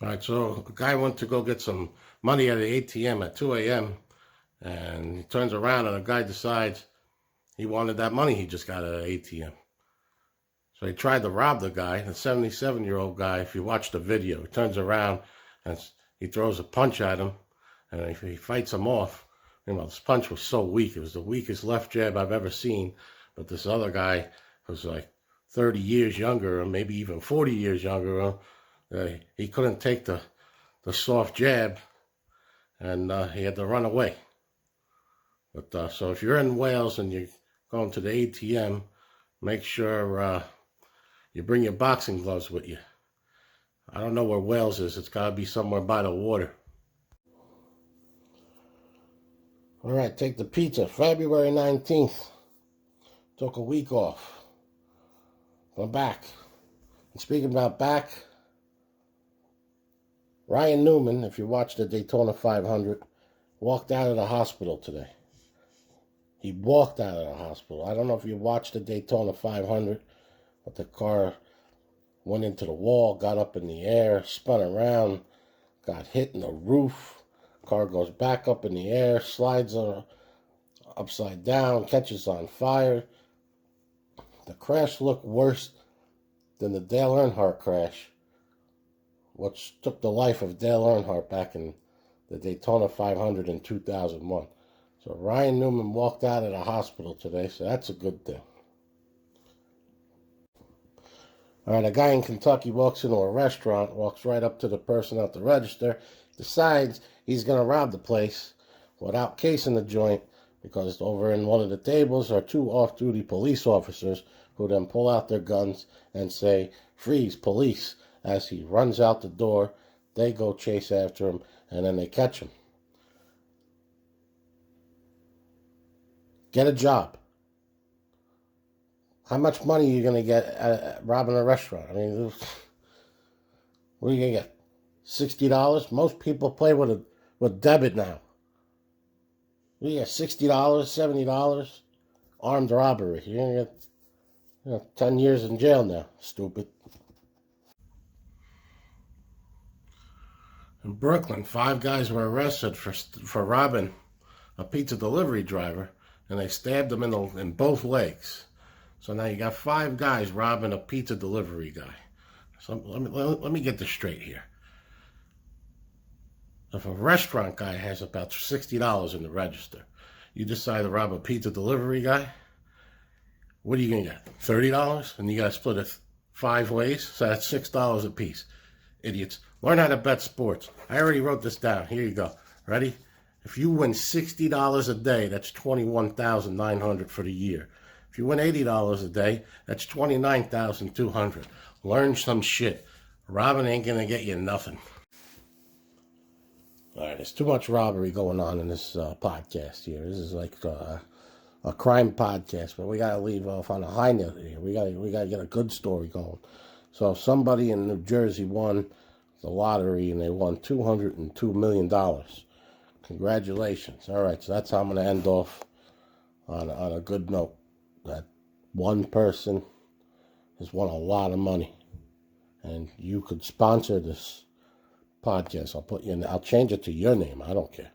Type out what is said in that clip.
All right, so a guy went to go get some money at the ATM at 2 a.m. and he turns around and the guy decides he wanted that money he just got at the ATM. So he tried to rob the guy, the 77-year-old guy. If you watch the video, he turns around and he throws a punch at him and he fights him off. You know, this punch was so weak. It was the weakest left jab I've ever seen. But this other guy was like 30 years younger or maybe even 40 years younger. He couldn't take the soft jab, and he had to run away. But so if you're in Wales and you're going to the ATM, make sure you bring your boxing gloves with you. I don't know where Wales is. It's got to be somewhere by the water. All right, take the pizza. February 19th. Took a week off. I'm back. And speaking about back, Ryan Newman, if you watched the Daytona 500, walked out of the hospital today. He walked out of the hospital. I don't know if you watched the Daytona 500, but the car went into the wall, got up in the air, spun around, got hit in the roof. Car goes back up in the air, slides upside down, catches on fire. The crash looked worse than the Dale Earnhardt crash, which took the life of Dale Earnhardt back in the Daytona 500 in 2001. So Ryan Newman walked out of the hospital today, so that's a good thing. All right, a guy in Kentucky walks into a restaurant, walks right up to the person at the register, decides he's going to rob the place without casing the joint, because over in one of the tables are two off-duty police officers who then pull out their guns and say, "Freeze, police." As he runs out the door, they go chase after him, and then they catch him. Get a job. How much money are you going to get at robbing a restaurant? I mean, what are you going to get? $60? Most people play with debit now. You get $60, $70, armed robbery. You're going to get 10 years in jail now, stupid. In Brooklyn, 5 guys were arrested for robbing a pizza delivery driver, and they stabbed him in both legs. So now you got 5 guys robbing a pizza delivery guy. So let me get this straight here. If a restaurant guy has about $60 in the register, you decide to rob a pizza delivery guy, what are you going to get? $30? And you got to split it 5 ways? So that's $6 a piece. Idiots. Learn how to bet sports. I already wrote this down. Here you go. Ready? If you win $60 a day, that's $21,900 for the year. If you win $80 a day, that's $29,200. Learn some shit. Robbing ain't going to get you nothing. All right, there's too much robbery going on in this podcast here. This is like a crime podcast, but we got to leave off on a high note here. We got to get a good story going. So somebody in New Jersey won the lottery, and they won $202 million. Congratulations. All right, so that's how I'm going to end off on a good note. That one person has won a lot of money, and you could sponsor this podcast. I'll change it to your name. I don't care.